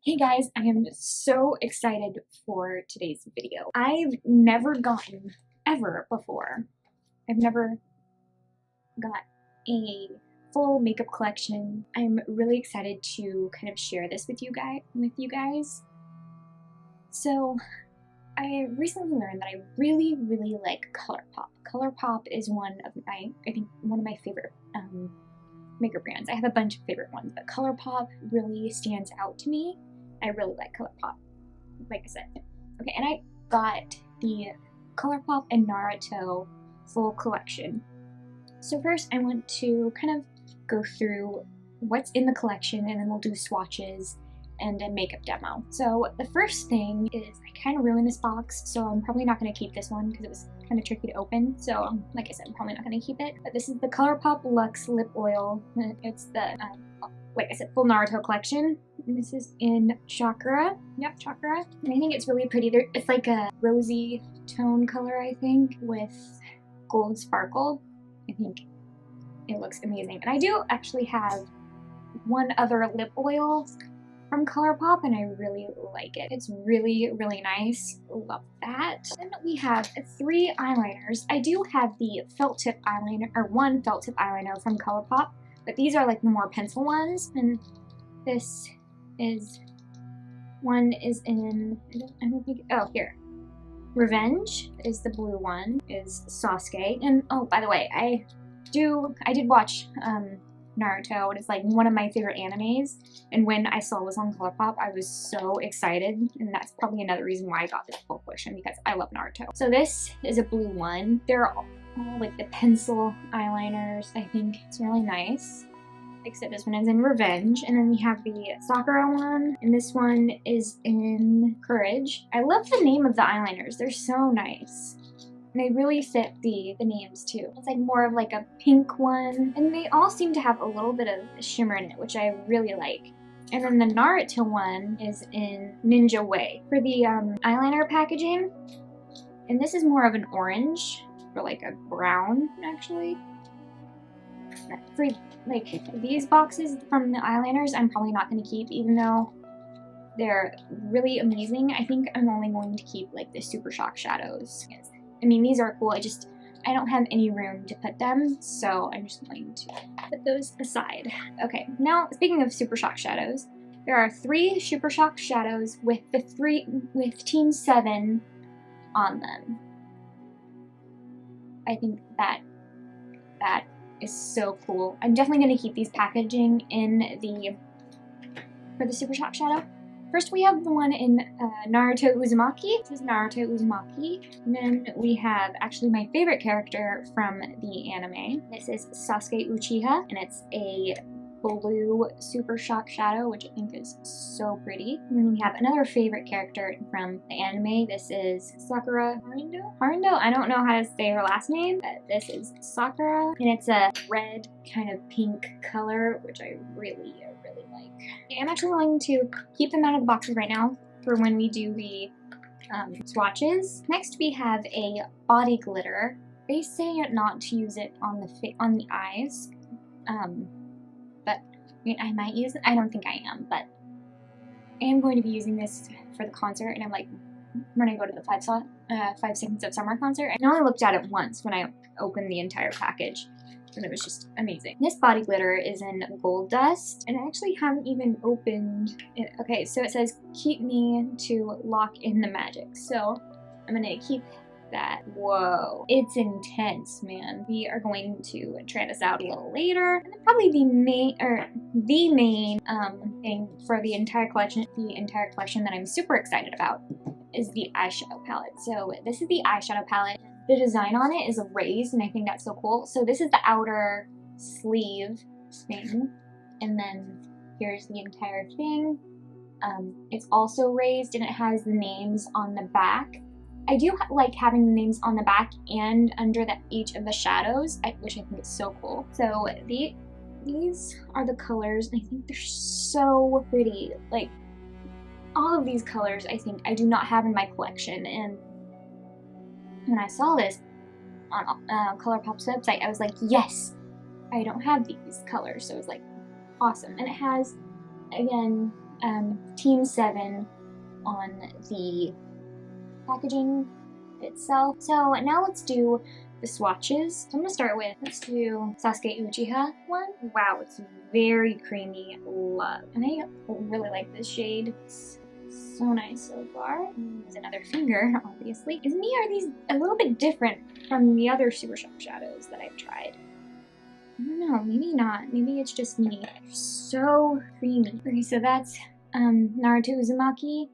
Hey guys, I am so excited for today's video. I've never gotten, ever before, I've never got a full makeup collection. I'm really excited to kind of share this with you guys. So, I recently learned that I really like Colorpop. Colorpop is one of my favorite makeup brands. I have a bunch of favorite ones, but Colorpop really stands out to me. I really like Colorpop, like I said. Okay, and I got the Colorpop and Naruto full collection. So first I want to kind of go through what's in the collection, and then we'll do swatches and a makeup demo. So the first thing is I kind of ruined this box, so I'm probably not going to keep this one because it was kind of tricky to open. So like I said, I'm probably not going to keep it. But this is the Colourpop Luxe Lip Oil. It's the, like I said, full Naruto collection. And this is in Chakra. Yep, Chakra. And I think it's really pretty. It's like a rosy tone color, I think, with gold sparkle. I think it looks amazing. And I do actually have one other lip oil from Colourpop, and I really like it. It's really nice. Love that. Then we have 3 eyeliners. I do have the felt tip eyeliner, or one felt tip eyeliner from Colourpop, but these are like the more pencil ones. And this is, one is in, I don't think, oh, here. Revenge is the blue one, is Sasuke. And oh, by the way, I did watch Naruto, and it's like one of my favorite animes, and when I saw it was on Colourpop, I was so excited, and that's probably another reason why I got this full collection, because I love Naruto. So this is a blue one. They're all like the pencil eyeliners. I think it's really nice, except this one is in Revenge. And then we have the Sakura one, and this one is in Courage. I love the name of the eyeliners. They're so nice. And they really fit the names too. It's like more of like a pink one. And they all seem to have a little bit of shimmer in it, which I really like. And then the Naruto one is in Ninja Way. For the eyeliner packaging, and this is more of an orange, or like a brown, actually. For like these boxes from the eyeliners, I'm probably not going to keep, even though they're really amazing. I think I'm only going to keep like the Super Shock shadows. I mean, these are cool, I don't have any room to put them, so I'm just going to put those aside. Okay, now speaking of Super Shock shadows, there are 3 Super Shock shadows with Team 7 on them. I think that is so cool. I'm definitely going to keep these packaging for the Super Shock shadow. First, we have the one in Naruto Uzumaki. This is Naruto Uzumaki. And then we have actually my favorite character from the anime. This is Sasuke Uchiha, and it's a blue Super Shock shadow, which I think is so pretty. And then we have another favorite character from the anime. This is Sakura Harundo? Harundo? I don't know how to say her last name, but this is Sakura. And it's a red kind of pink color, which I really like. Okay, I'm actually going to keep them out of the boxes right now for when we do the swatches. Next, we have a body glitter. They say not to use it on the eyes, but I mean, I might use it. I don't think I am, but I am going to be using this for the concert, and I'm like, when I go to the 5 Seconds of Summer concert. I only looked at it once when I opened the entire package, and it was just amazing. This body glitter is in Gold Dust, and I actually haven't even opened it. Okay, so it says, keep me to lock in the magic. So I'm gonna keep that. Whoa, it's intense, man. We are going to try this out a little later. And then probably the main thing for the entire collection that I'm super excited about is the eyeshadow palette. So this is the eyeshadow palette. The design on it is raised, and I think that's so cool. So this is the outer sleeve thing, and then here's the entire thing. It's also raised, and it has the names on the back. I do like having the names on the back and under each of the shadows, which I think is so cool. So these are the colors, and I think they're so pretty. Like, all of these colors, I think I do not have in my collection, and when I saw this on Colourpop's website, I was like, yes, I don't have these colors, so it was like awesome. And it has, again, Team 7 on the packaging itself. So now let's do the swatches. So I'm gonna start with, let's do Sasuke Uchiha one. Wow, it's very creamy. Love. And I really like this shade. It's so nice so far. There's another finger, obviously. Is me, are these a little bit different from the other Super Shock shadows that I've tried? I don't know, maybe not. Maybe it's just me. They're so creamy. Okay, so that's Naruto Uzumaki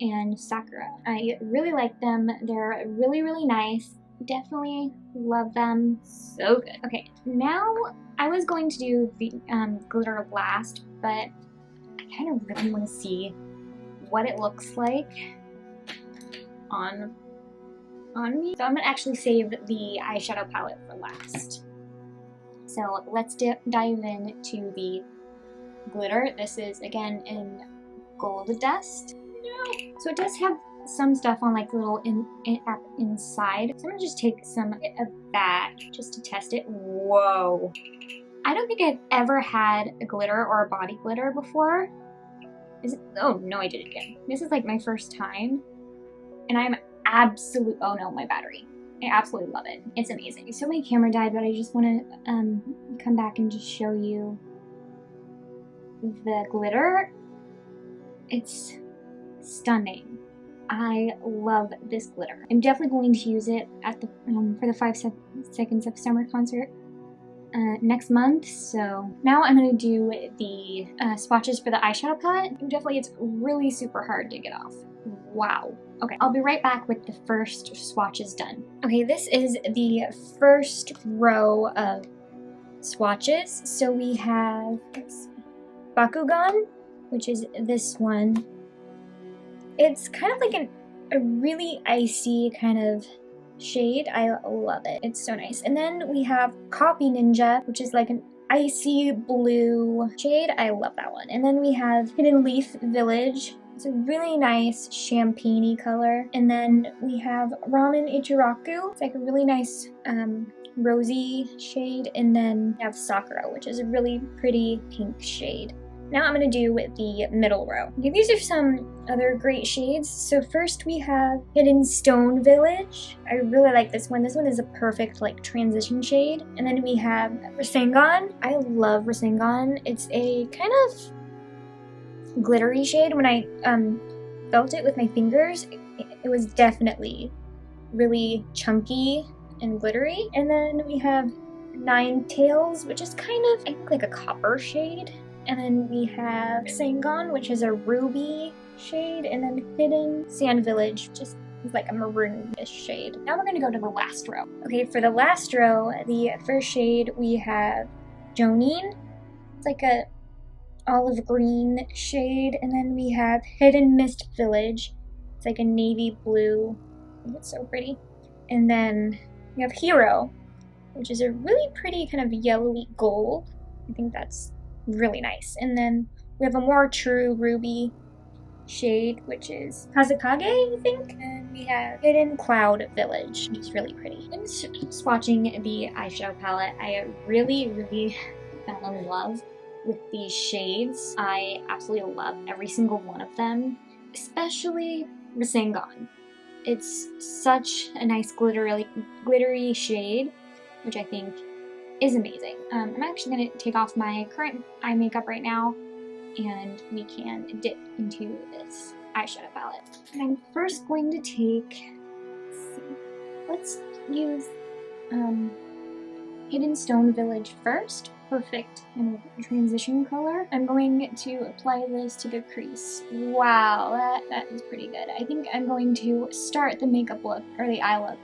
and Sakura. I really like them. They're really, really nice. Definitely love them. So good. Okay, now I was going to do the glitter last, but I kind of really want to see what it looks like on me. So I'm gonna actually save the eyeshadow palette for last. So let's dive into the glitter. This is again in Gold Dust. No. So it does have some stuff on like little inside. So I'm gonna just take some of that just to test it. Whoa. I don't think I've ever had a glitter or a body glitter before. Is it? Oh no, I did it again. This is like my first time, and I'm absolute. Oh no, my battery. I absolutely love it. It's amazing. So my camera died, but I just want to come back and just show you the glitter. It's stunning. I love this glitter. I'm definitely going to use it at the for the 5 Seconds of Summer concert next month. So now I'm going to do the swatches for the eyeshadow palette. Definitely, it's really super hard to get off. Wow. Okay, I'll be right back with the first swatches done. Okay, this is the first row of swatches. So we have Bakugan, which is this one. It's kind of like a really icy kind of shade. I love it. It's so nice. And then we have Copy Ninja, which is like an icy blue shade. I love that one. And then we have Hidden Leaf Village. It's a really nice champagne-y color. And then we have Ramen Ichiraku. It's like a really nice rosy shade. And then we have Sakura, which is a really pretty pink shade. Now I'm going to do the middle row. Okay, these are some other great shades. So first we have Hidden Stone Village. I really like this one. This one is a perfect like transition shade. And then we have Rasengan. I love Rasengan. It's a kind of glittery shade. When I felt it with my fingers, it was definitely really chunky and glittery. And then we have Nine Tails, which is kind of, I think, like a copper shade. And then we have Rasengan, which is a ruby shade, and then Hidden Sand Village, just like a maroon-ish shade. Now we're gonna go to the last row. Okay, for the last row, the first shade we have Jonin. It's like a olive green shade, and then we have Hidden Mist Village. It's like a navy blue. I think it's so pretty. And then we have Hero, which is a really pretty kind of yellowy gold. I think that's really nice. And then we have a more true ruby shade, which is Kazekage, I think. And we have Hidden Cloud Village, which is really pretty. And swatching the eyeshadow palette, I really fell in love with these shades. I absolutely love every single one of them, especially Rasengan. It's such a nice glittery shade, which I think is amazing. I'm actually going to take off my current eye makeup right now, and we can dip into this eyeshadow palette. And I'm first going to take, let's use Hidden Stone Village first. Perfect kind of transition color. I'm going to apply this to the crease. Wow, that is pretty good. I think I'm going to start the makeup look, or the eye look,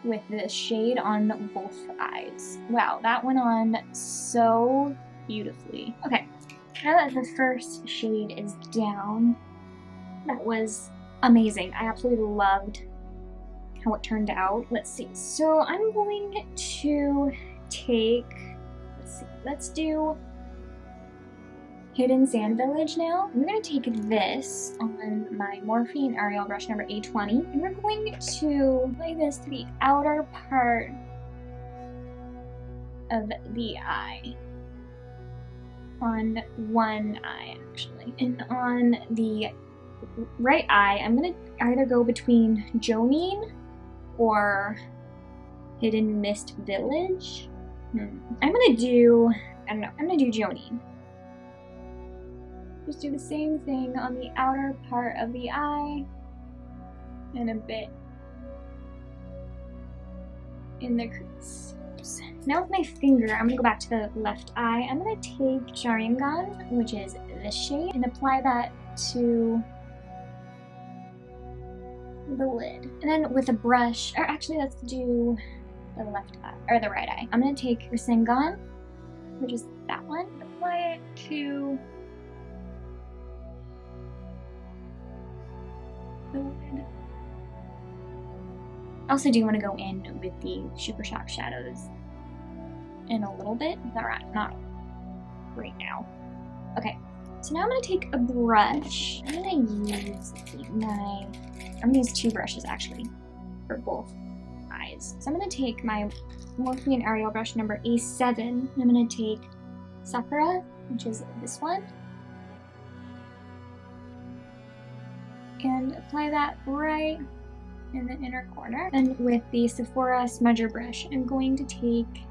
with this shade on both eyes. Wow, that went on so beautifully. Okay, now that the first shade is down, that was amazing. I absolutely loved how it turned out. Let's see. So I'm going to take, let's do Hidden Sand Village now. We're going to take this on my Morphine Ariel brush number A20, and we're going to apply this to the outer part of the eye. on one eye actually. And on the right eye, I'm gonna either go between Jonine or Hidden Mist Village. I'm gonna do, I don't know, I'm gonna do Jonine. Just do the same thing on the outer part of the eye and a bit in the crease. Now with my finger, I'm gonna go back to the left eye. I'm gonna take Sharingan, which is this shade, and apply that to the lid. And then with a brush, or actually let's do the left eye, or the right eye. I'm gonna take Rasengan, which is that one, apply it to the lid. I also do want to go in with the Super Shock shadows in a little bit, not right now. Okay, so now I'm gonna take a brush. I'm gonna use two brushes actually for both eyes. So I'm gonna take my Morphe and Ariel brush number A7. I'm gonna take Sakura, which is this one, and apply that right in the inner corner. And with the Sephora smudger brush, I'm going to take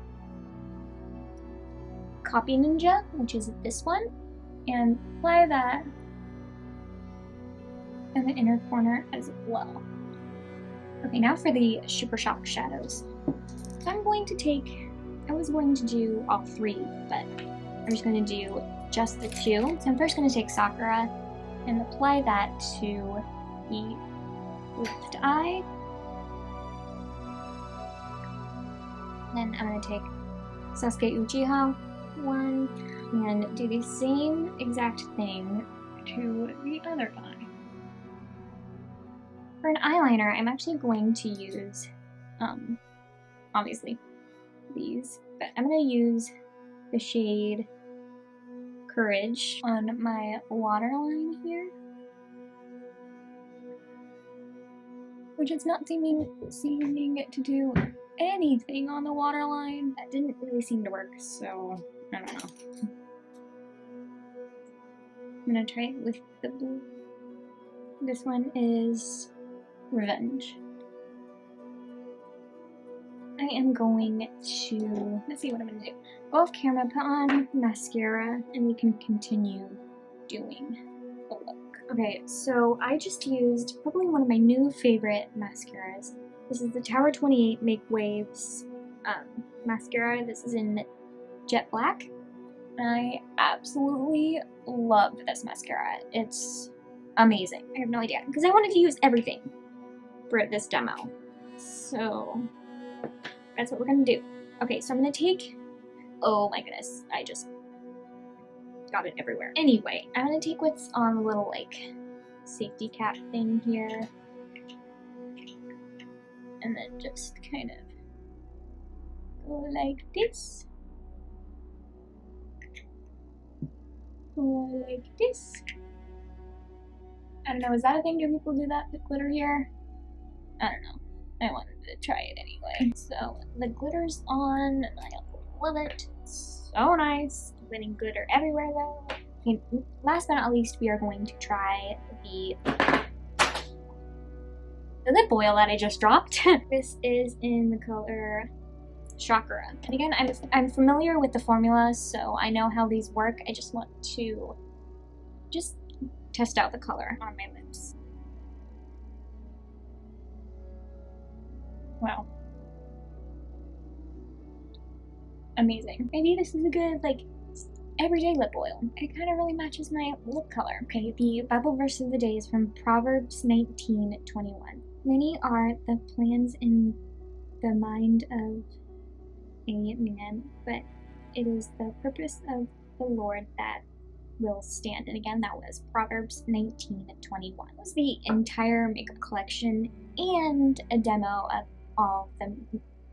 Copy Ninja, which is this one, and apply that in the inner corner as well. Okay, now for the Super Shock shadows. I'm going to take, I was going to do all three, but I'm just going to do just the two. So I'm first going to take Sakura and apply that to the left eye. Then I'm going to take Sasuke Uchiha one and do the same exact thing to the other eye. For an eyeliner, I'm actually going to use, obviously, these, but I'm going to use the shade Courage on my waterline here, which is not seeming to do anything on the waterline. That didn't really seem to work, so I don't know. I'm gonna try it with the blue. This one is Revenge. I am going to, let's see what I'm gonna do. Go off camera, put on mascara, and we can continue doing the look. Okay, so I just used probably one of my new favorite mascaras. This is the Tower 28 Make Waves mascara. This is in Jet Black. I absolutely love this mascara. It's amazing. I have no idea, because I wanted to use everything for this demo. So that's what we're gonna do. Okay, so I'm gonna take, oh my goodness, I just got it everywhere. Anyway, I'm gonna take what's on the little like safety cap thing here, and then just kind of go like this. Go like this. I don't know, is that a thing? Do people do that with glitter here? I don't know. I wanted to try it anyway. So the glitter's on. I love it. So nice. Getting glitter everywhere though. Okay, last but not least, we are going to try the lip oil that I just dropped. This is in the color Chakra. And again, I'm familiar with the formula, so I know how these work. I just want to just test out the color on my lips. Wow. Amazing. Maybe this is a good, like, everyday lip oil. It kind of really matches my lip color. Okay, the Bible verse of the day is from Proverbs 19:21. Many are the plans in the mind of a man, but it is the purpose of the Lord that will stand. And again, that was Proverbs 19:21. That was the entire makeup collection and a demo of all the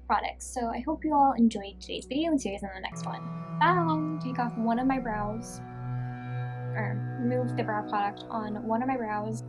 products. So I hope you all enjoyed today's video and see you guys in the next one. Bye! Take off one of my brows, or remove the brow product on one of my brows.